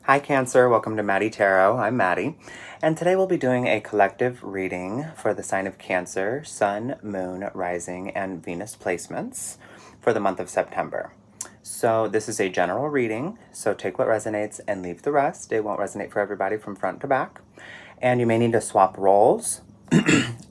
Hi Cancer, welcome to Maddie Tarot. I'm Maddie, and today we'll be doing a collective reading for the sign of Cancer, Sun, Moon, Rising, and Venus placements for the month of September. So this is a general reading, so take what resonates and leave the rest. It won't resonate for everybody from front to back, and you may need to swap roles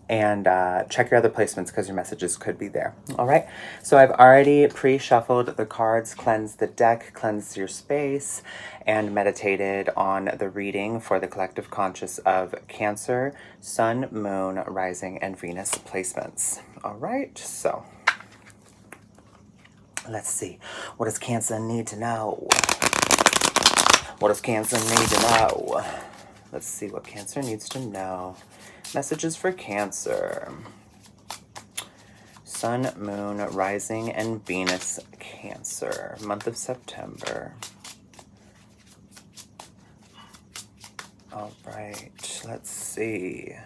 and check your other placements because your messages could be there. All right, so I've already pre-shuffled the cards, cleansed the deck, cleansed your space, and meditated on the reading for the collective conscious of Cancer, Sun, Moon, Rising, and Venus placements. All right, so let's see. What does Cancer need to know? What does Cancer need to know? Let's see what Cancer needs to know. Messages for Cancer. Sun, Moon, Rising, and Venus, Cancer. Month of September. All right, let's see.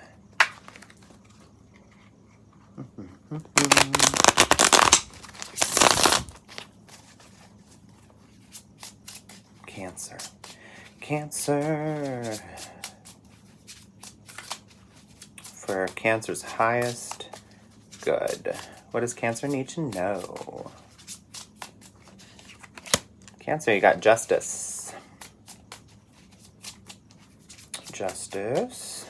Cancer. Cancer. For Cancer's highest good. What does Cancer need to know? Cancer, you got Justice. Justice.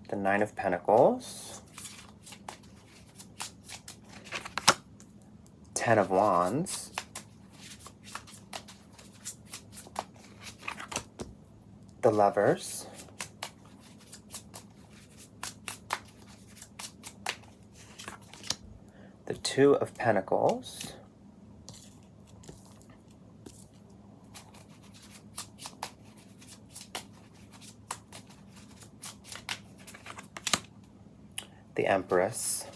The Nine of Pentacles. Ten of Wands. The Lovers. The Two of Pentacles. The Empress.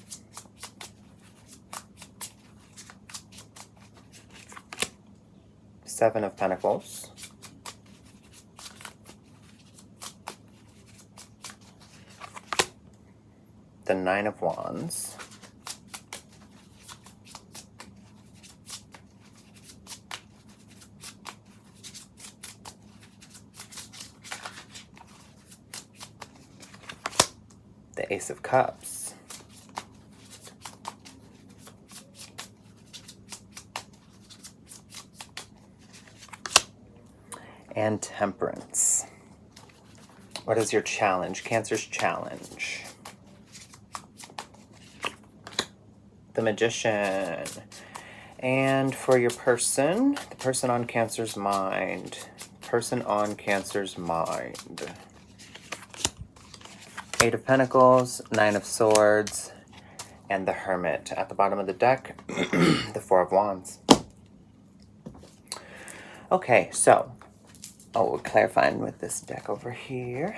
Seven of Pentacles. The Nine of Wands. The Ace of Cups. And Temperance. What is your challenge? Cancer's challenge. The Magician. And for your person, the person on Cancer's mind. Person on Cancer's mind. Eight of Pentacles, Nine of Swords, and the Hermit. At the bottom of the deck, the Four of Wands. Okay, so, we're clarifying with this deck over here.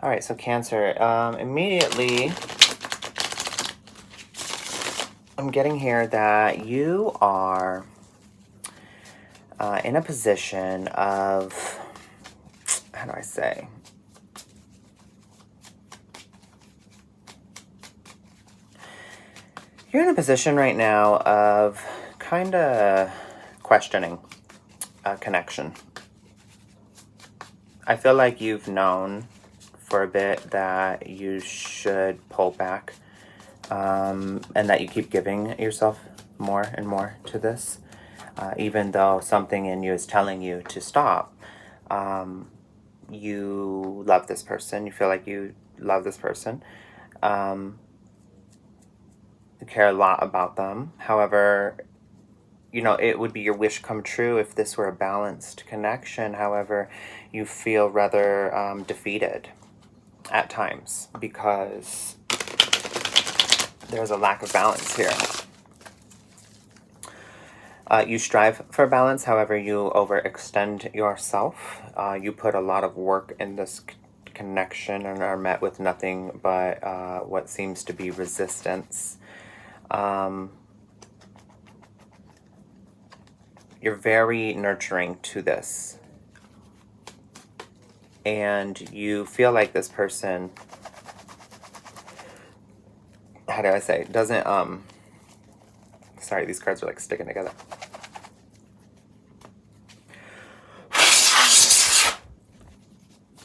All right, so Cancer, immediately, I'm getting here that you are in a position of, how do I say? You're in a position right now of kind of questioning a connection. I feel like you've known for a bit that you should pull back, and that you keep giving yourself more and more to this, even though something in you is telling you to stop. You love this person. You feel like you love this person. You care a lot about them. However, you know, it would be your wish come true if this were a balanced connection. However, you feel rather defeated at times because there's a lack of balance here. You strive for balance, however, you overextend yourself. You put a lot of work in this connection and are met with nothing but what seems to be resistance. You're very nurturing to this. And you feel like this person, how do I say, doesn't, sorry, these cards are like sticking together.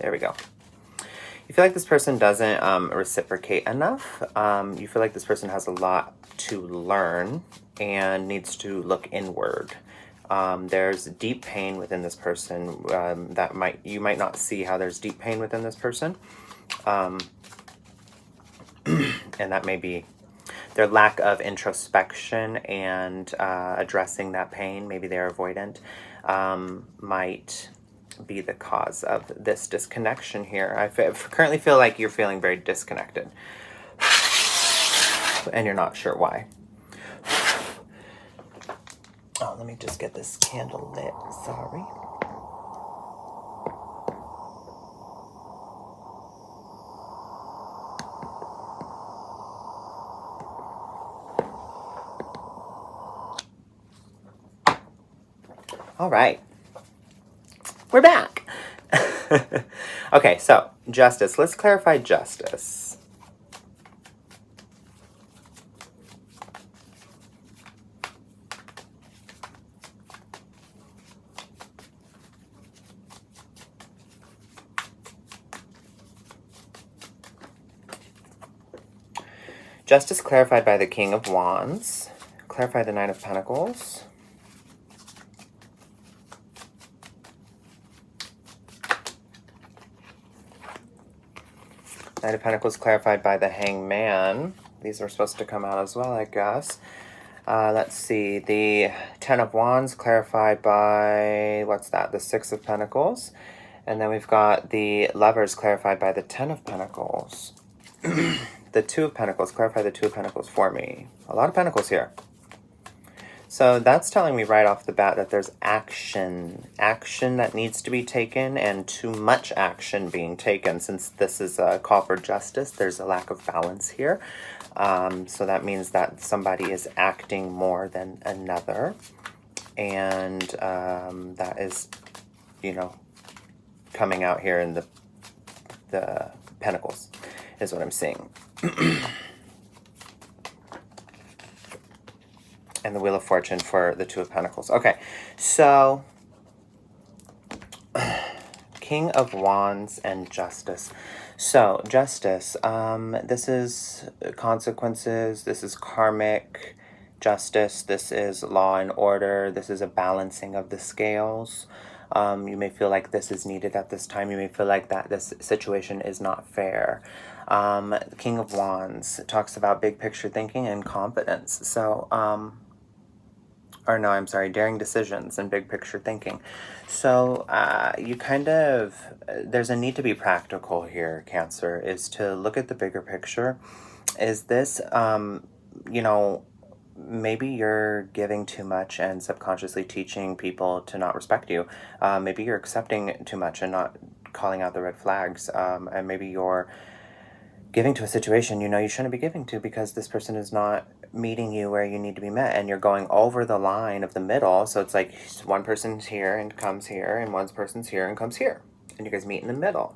There we go. You feel like this person doesn't reciprocate enough. You feel like this person has a lot to learn and needs to look inward. There's deep pain within this person that you might not see how there's deep pain within this person. And that may be their lack of introspection and addressing that pain. Maybe they're avoidant. Might be the cause of this disconnection here. I currently feel like you're feeling very disconnected. And you're not sure why. Oh, let me just get this candle lit. Sorry. All right. We're back. Okay, so justice. Let's clarify justice. Justice clarified by the King of Wands. Clarify the Nine of Pentacles. Knight of Pentacles clarified by the Hangman. These are supposed to come out as well, I guess. Let's see. The Ten of Wands clarified by, what's that? The Six of Pentacles. And then we've got the Lovers clarified by the Ten of Pentacles. The Two of Pentacles. Clarify the Two of Pentacles for me. A lot of Pentacles here. So that's telling me right off the bat that there's action that needs to be taken, and too much action being taken. Since this is a call for justice, there's a lack of balance here. So that means that somebody is acting more than another. And that is, coming out here in the Pentacles is what I'm seeing. And the Wheel of Fortune for the Two of Pentacles. Okay, so King of Wands and Justice. So, Justice, this is consequences, this is karmic justice, this is law and order, this is a balancing of the scales. You may feel like this is needed at this time. You may feel like that this situation is not fair. The King of Wands talks about big picture thinking and confidence. So, daring decisions and big picture thinking. So there's a need to be practical here, Cancer, is to look at the bigger picture. Is this, maybe you're giving too much and subconsciously teaching people to not respect you. Maybe you're accepting too much and not calling out the red flags. And maybe you're giving to a situation you shouldn't be giving to because this person is not meeting you where you need to be met, and you're going over the line of the middle. So it's like one person's here and comes here, and one person's here and comes here, and you guys meet in the middle.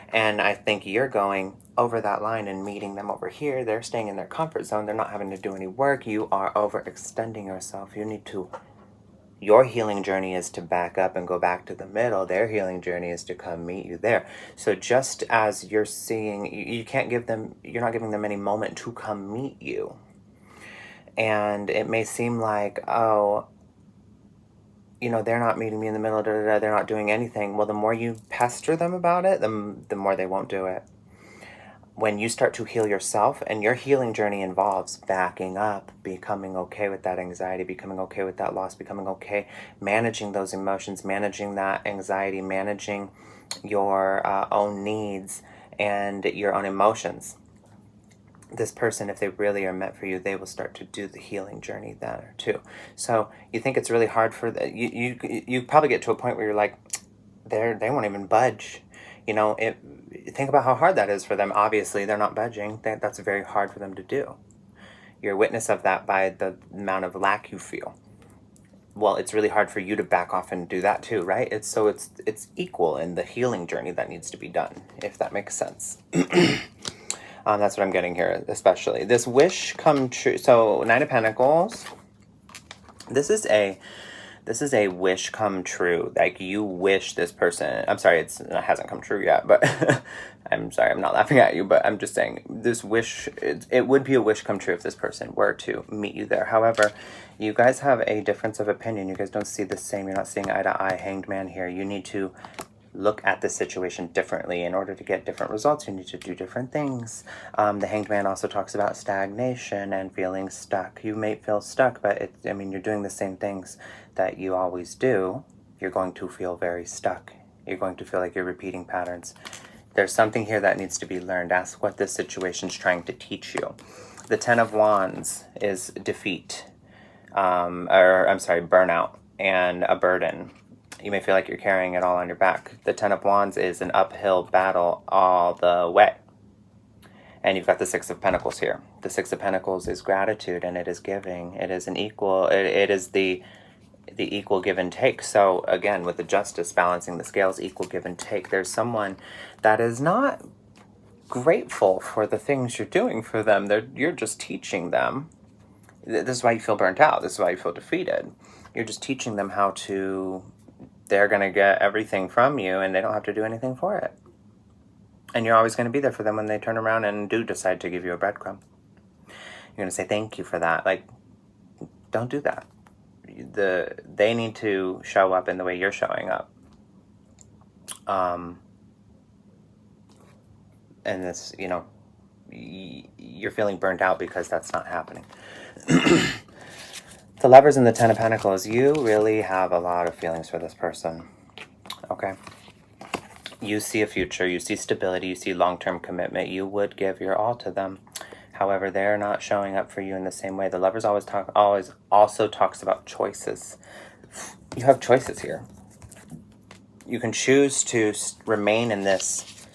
And I think you're going over that line and meeting them over here. They're staying in their comfort zone. They're not having to do any work. You are overextending yourself. Your healing journey is to back up and go back to the middle. Their healing journey is to come meet you there. So just as you're seeing, you're not giving them any moment to come meet you. And it may seem like, they're not meeting me in the middle, they're not doing anything. Well, the more you pester them about it, the more they won't do it. When you start to heal yourself, and your healing journey involves backing up, becoming okay with that anxiety, becoming okay with that loss, becoming okay, managing those emotions, managing that anxiety, managing your own needs and your own emotions. This person, if they really are meant for you, they will start to do the healing journey there too. So you think it's really hard for you probably get to a point where you're like, they won't even budge. Think about how hard that is for them. Obviously, they're not budging. That's very hard for them to do. You're a witness of that by the amount of lack you feel. Well, it's really hard for you to back off and do that too, right? It's equal in the healing journey that needs to be done, if that makes sense. That's what I'm getting here, especially. This wish come true. So, Nine of Pentacles. This is This is a wish come true. Like, you wish this person, I'm sorry, it hasn't come true yet, but I'm sorry, I'm not laughing at you, but I'm just saying this wish, it would be a wish come true if this person were to meet you there. However, you guys have a difference of opinion. You guys don't see the same. You're not seeing eye to eye. Hanged man here. You need to look at the situation differently. In order to get different results, you need to do different things. The Hanged Man also talks about stagnation and feeling stuck. You may feel stuck, but you're doing the same things that you always do. You're going to feel very stuck. You're going to feel like you're repeating patterns. There's something here that needs to be learned. Ask what this situation's trying to teach you. The Ten of Wands is defeat, burnout and a burden. You may feel like you're carrying it all on your back. The Ten of Wands is an uphill battle all the way. And you've got the Six of Pentacles here. The Six of Pentacles is gratitude, and it is giving. It is an equal, it is the equal give and take. So again, with the Justice, balancing the scales, equal give and take. There's someone that is not grateful for the things you're doing for them. You're just teaching them. This is why you feel burnt out. This is why you feel defeated. You're just teaching them how to... They're going to get everything from you, and they don't have to do anything for it. And you're always going to be there for them when they turn around and do decide to give you a breadcrumb. You're going to say thank you for that. Like, don't do that. They need to show up in the way you're showing up. And this, you're feeling burnt out because that's not happening. The Lovers and the Ten of Pentacles, you really have a lot of feelings for this person, okay? You see a future, you see stability, you see long-term commitment. You would give your all to them. However, they're not showing up for you in the same way. The Lovers always also talks about choices. You have choices here. You can choose to remain in this,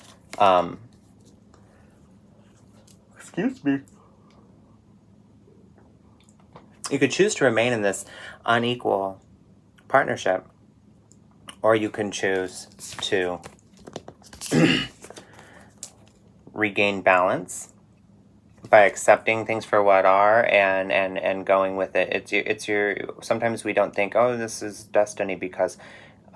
excuse me. You could choose to remain in this unequal partnership, or you can choose to regain balance by accepting things for what are and going with it. It's your sometimes we don't think, oh, this is destiny because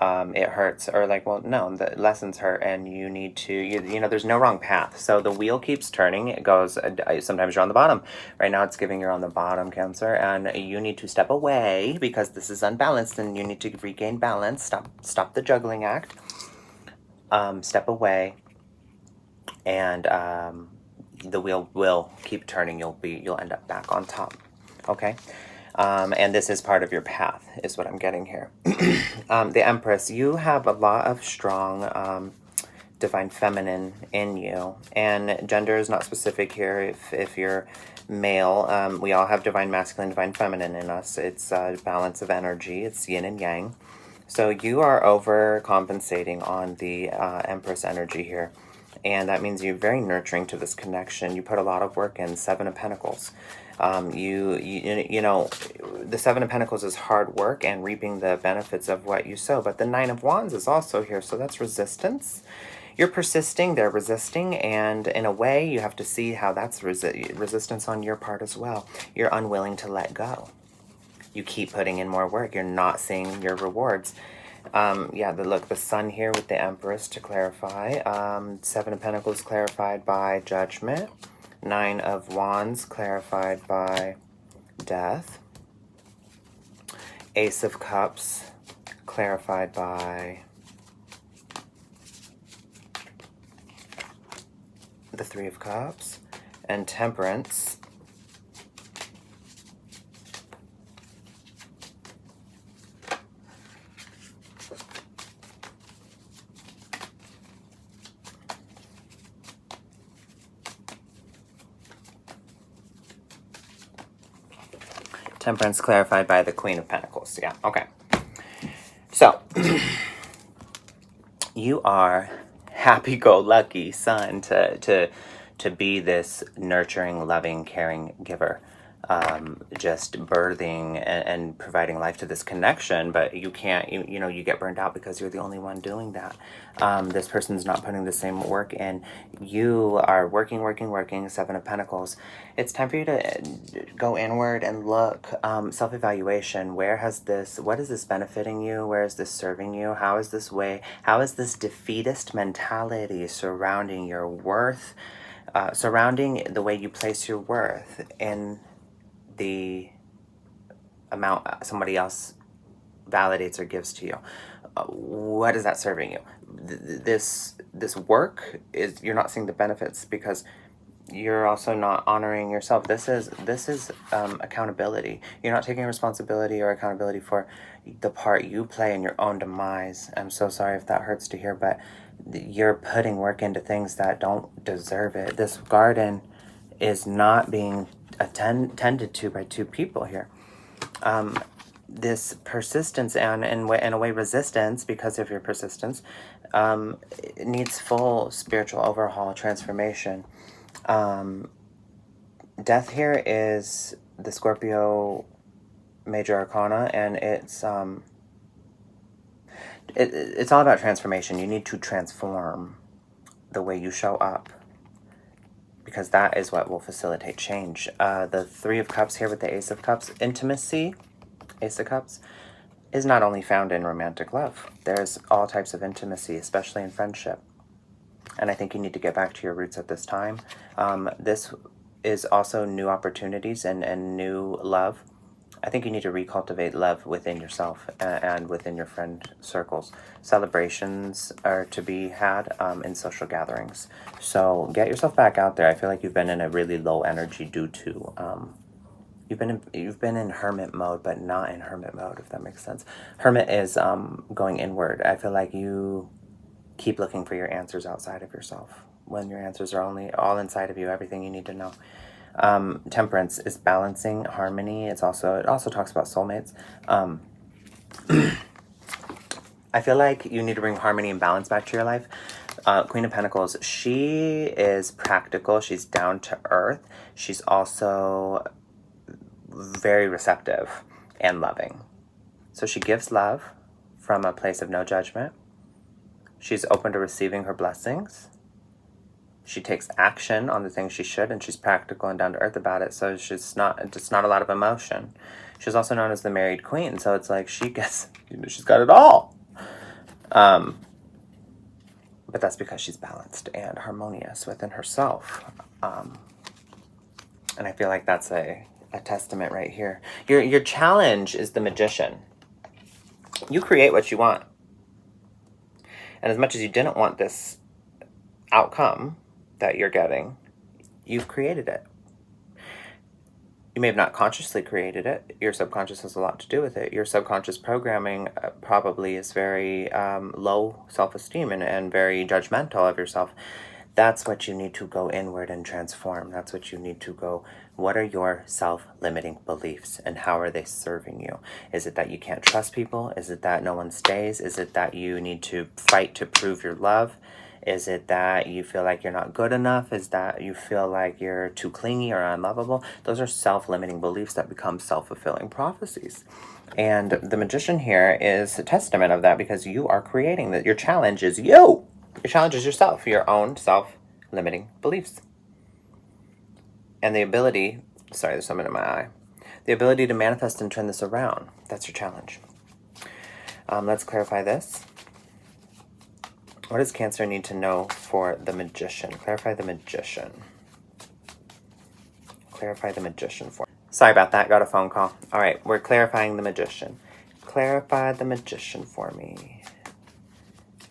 it hurts, or like, well, no, the lessons hurt, and you need to, there's no wrong path. So the wheel keeps turning. It goes, sometimes you're on the bottom. Right now it's giving you're on the bottom, Cancer, and you need to step away because this is unbalanced, and you need to regain balance. Stop the juggling act. Step away, and the wheel will keep turning. You'll end up back on top. Okay. And this is part of your path, is what I'm getting here. The Empress, you have a lot of strong divine feminine in you, and gender is not specific here. If you're male, we all have divine masculine, divine feminine in us. It's a balance of energy. It's yin and yang. So you are overcompensating on the Empress energy here. And that means you're very nurturing to this connection. You put a lot of work in. Seven of Pentacles. The Seven of Pentacles is hard work and reaping the benefits of what you sow. But the Nine of Wands is also here. So that's resistance. You're persisting. They're resisting. And in a way, you have to see how that's resistance on your part as well. You're unwilling to let go. You keep putting in more work. You're not seeing your rewards. The Sun here with the Empress to clarify. Seven of Pentacles clarified by Judgment. Nine of Wands clarified by Death. Ace of Cups clarified by the Three of Cups. And Temperance clarified by the Queen of Pentacles. Yeah, okay. So, you are happy-go-lucky, Sun, to be this nurturing, loving, caring giver. just birthing and providing life to this connection, but you can't, you get burned out because you're the only one doing that. This person's not putting the same work in. You are working, Seven of Pentacles. It's time for you to go inward and look, self-evaluation. What is this benefiting you? Where is this serving you? How is this defeatist mentality surrounding your worth, surrounding the way you place your worth in the amount somebody else validates or gives to you? What is that serving you? This work is, you're not seeing the benefits because you're also not honoring yourself. This is accountability. You're not taking responsibility or accountability for the part you play in your own demise. I'm so sorry if that hurts to hear, but you're putting work into things that don't deserve it. This garden is not being tended to by two people here. This persistence and in a way resistance because of your persistence, it needs full spiritual overhaul, transformation. Death here is the Scorpio major arcana, and it's all about transformation. You need to transform the way you show up, because that is what will facilitate change. The Three of Cups here with the Ace of Cups, intimacy, Ace of Cups, is not only found in romantic love. There's all types of intimacy, especially in friendship. And I think you need to get back to your roots at this time. This is also new opportunities and new love. I think you need to recultivate love within yourself and within your friend circles. Celebrations are to be had in social gatherings. So get yourself back out there. I feel like you've been in a really low energy due to you've been in hermit mode, but not in hermit mode, if that makes sense. Hermit is going inward. I feel like you keep looking for your answers outside of yourself when your answers are only all inside of you, everything you need to know. Temperance is balancing, harmony. It also talks about soulmates. I feel like you need to bring harmony and balance back to your life. Queen of Pentacles, she is practical. She's down to earth. She's also very receptive and loving. So she gives love from a place of no judgment. She's open to receiving her blessings. She takes action on the things she should, and she's practical and down to earth about it. So she's not a lot of emotion. She's also known as the married queen. So it's like she's got it all. But that's because she's balanced and harmonious within herself. And I feel like that's a testament right here. Your challenge is the magician. You create what you want. And as much as you didn't want this outcome that you're getting, you've created it. You may have not consciously created it. Your subconscious has a lot to do with it. Your subconscious programming probably is very low self-esteem and very judgmental of yourself. That's what you need to go inward and transform. That's what you need to go. What are your self-limiting beliefs and how are they serving you? Is it that you can't trust people? Is it that no one stays? Is it that you need to fight to prove your love? Is it that you feel like you're not good enough? Is that you feel like you're too clingy or unlovable? Those are self-limiting beliefs that become self-fulfilling prophecies. And the magician here is a testament of that, because you are creating that. Your challenge is you. Your challenge is yourself, your own self-limiting beliefs. And the ability, sorry, there's something in my eye. The ability to manifest and turn this around. That's your challenge. Let's clarify this. What does Cancer need to know for the magician? Clarify the magician. Clarify the magician for me. Sorry about that, got a phone call. All right, we're clarifying the magician. Clarify the magician for me.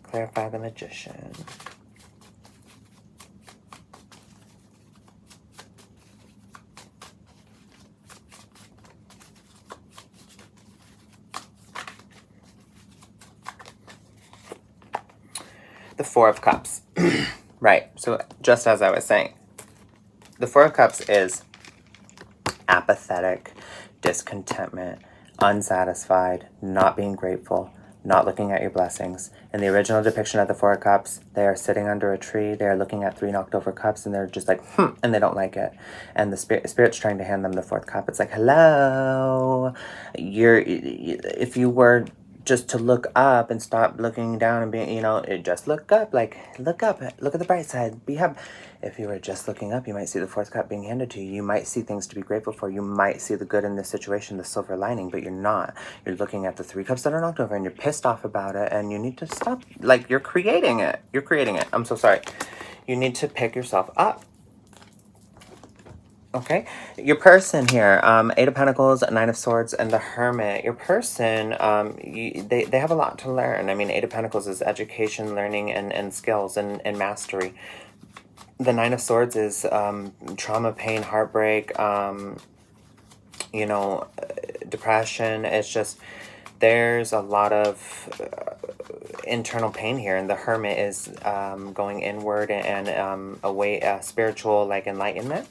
Clarify the magician. The Four of Cups. Right, so just as I was saying, the Four of Cups is apathetic, discontentment, unsatisfied, not being grateful, not looking at your blessings. In the original depiction of the Four of Cups, they are sitting under a tree, they are looking at 3 knocked over cups, and they're just like, and they don't like it. And the spirit's trying to hand them the 4th cup. It's like, hello, if you were just to look up and stop looking down and being, just look up, look up, look at the bright side, be happy. If you were just looking up, you might see the 4th cup being handed to you. You might see things to be grateful for. You might see the good in this situation, the silver lining, but you're not. You're looking at the 3 cups that are knocked over and you're pissed off about it, and you need to stop. Like, you're creating it. You're creating it. I'm so sorry. You need to pick yourself up. Okay, your person here, 8 of Pentacles, 9 of Swords, and the Hermit. Your person, they have a lot to learn. I mean, 8 of Pentacles is education, learning, and skills, and mastery. The 9 of Swords is trauma, pain, heartbreak, depression. It's just, there's a lot of internal pain here, and the Hermit is going inward and away, spiritual, like, enlightenment.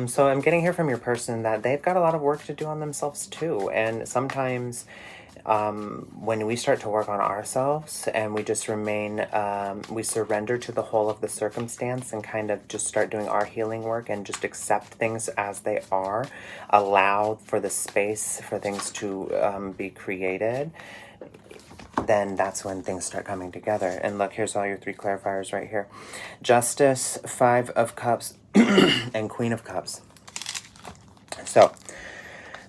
So I'm getting here from your person that they've got a lot of work to do on themselves too. And sometimes when we start to work on ourselves and we just remain, we surrender to the whole of the circumstance and kind of just start doing our healing work and just accept things as they are, allow for the space for things to be created, then that's when things start coming together. And look, here's all your 3 clarifiers right here. Justice, 5 of Cups, and Queen of Cups. So,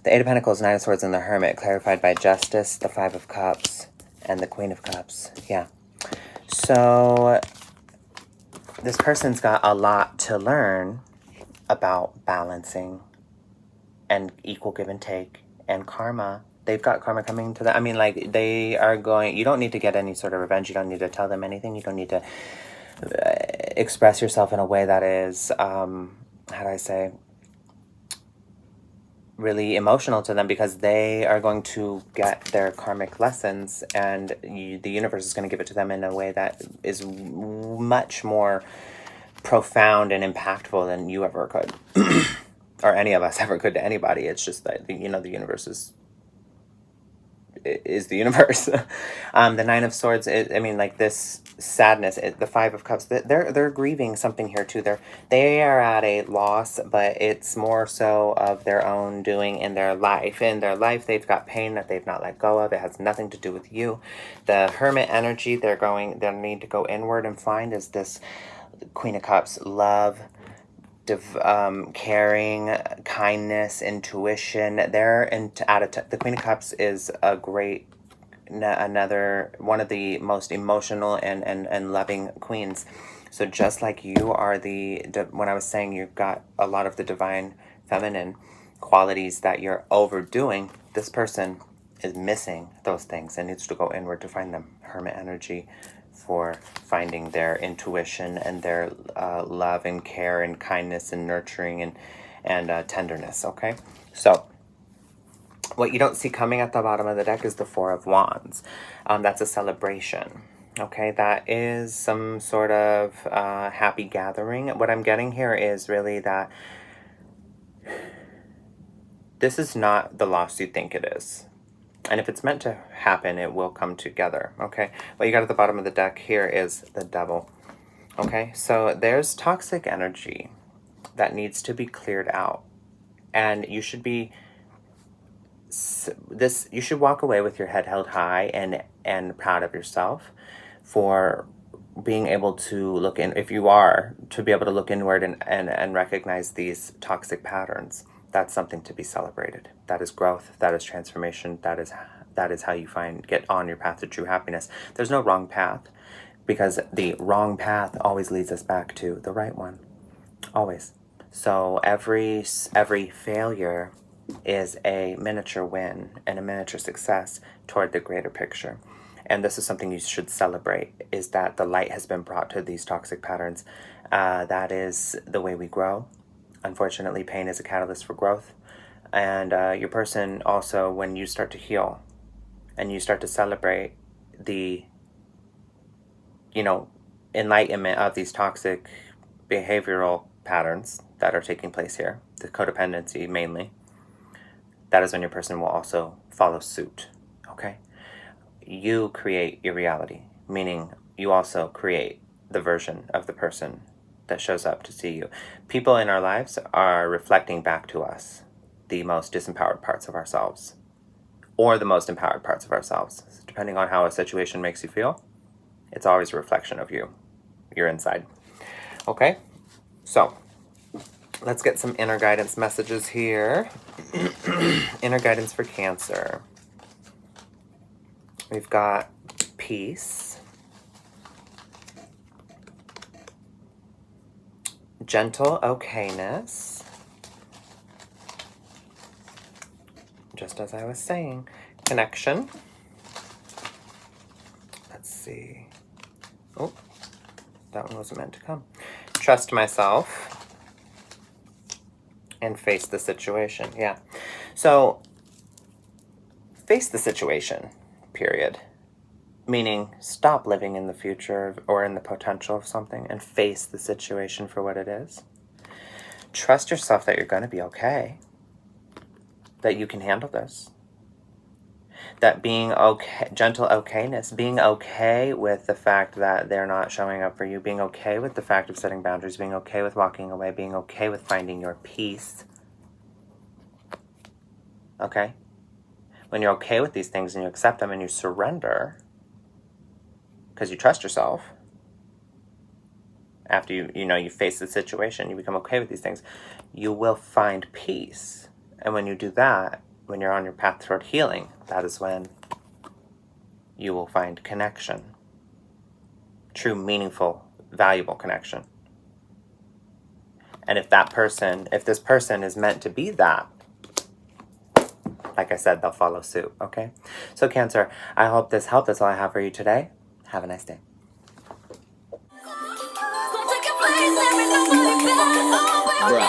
the 8 of Pentacles, 9 of Swords, and the Hermit clarified by Justice, the 5 of Cups, and the Queen of Cups. Yeah. So, this person's got a lot to learn about balancing and equal give and take and karma. They've got karma coming to them. I mean, like, they are going... You don't need to get any sort of revenge. You don't need to tell them anything. You don't need to express yourself in a way that is, how do I say, really emotional to them, because they are going to get their karmic lessons, and the universe is going to give it to them in a way that is much more profound and impactful than you ever could. Or any of us ever could to anybody. It's just that, the universe is the universe. The 9 of Swords, this sadness, the 5 of Cups, they're grieving something here too. They are at a loss, but it's more so of their own doing in their life. In their life, they've got pain that they've not let go of. It has nothing to do with you. The Hermit energy, they'll need to go inward and find is this Queen of Cups, love, caring, kindness, intuition. The Queen of Cups is another one of the most emotional and loving queens. So just like you are when I was saying you've got a lot of the divine feminine qualities that you're overdoing, this person is missing those things and needs to go inward to find them. Hermit energy for finding their intuition and their love and care and kindness and nurturing and tenderness, okay? So what you don't see coming at the bottom of the deck is the 4 of Wands. That's a celebration, okay? That is some sort of happy gathering. What I'm getting here is really that this is not the loss you think it is. And if it's meant to happen, it will come together, okay? What you got at the bottom of the deck here is the Devil, okay? So there's toxic energy that needs to be cleared out. And you should walk away with your head held high and proud of yourself for being able to look in, if you are, to be able to look inward and recognize these toxic patterns. That's something to be celebrated. That is growth. That is transformation. That is how you get on your path to true happiness. There's no wrong path, because the wrong path always leads us back to the right one. Always. So every failure is a miniature win and a miniature success toward the greater picture. And this is something you should celebrate, is that the light has been brought to these toxic patterns. That is the way we grow. Unfortunately, pain is a catalyst for growth. And your person also, when you start to heal and you start to celebrate the, enlightenment of these toxic behavioral patterns that are taking place here, the codependency mainly, that is when your person will also follow suit, okay? you create your reality, meaning you also create the version of the person that shows up to see you. People in our lives are reflecting back to us the most disempowered parts of ourselves, or the most empowered parts of ourselves. Depending on how a situation makes you feel, it's always a reflection of you, your inside. Okay, so let's get some inner guidance messages here. Inner guidance for Cancer. We've got peace, gentle okayness, just as I was saying, connection. Let's see. Oh, that one wasn't meant to come. Trust myself and face the situation. Yeah. So, face the situation, period. Meaning, stop living in the future or in the potential of something and face the situation for what it is. Trust yourself that you're going to be okay. That you can handle this. That being okay, gentle okayness, being okay with the fact that they're not showing up for you, being okay with the fact of setting boundaries, being okay with walking away, being okay with finding your peace. Okay? When you're okay with these things and you accept them and you surrender, because you trust yourself, after you face the situation, you become okay with these things, you will find peace. And when you do that, when you're on your path toward healing, that is when you will find connection. True, meaningful, valuable connection. And if this person is meant to be that, like I said, they'll follow suit, okay? So Cancer, I hope this helped. That's all I have for you today. Have a nice day. Bruh.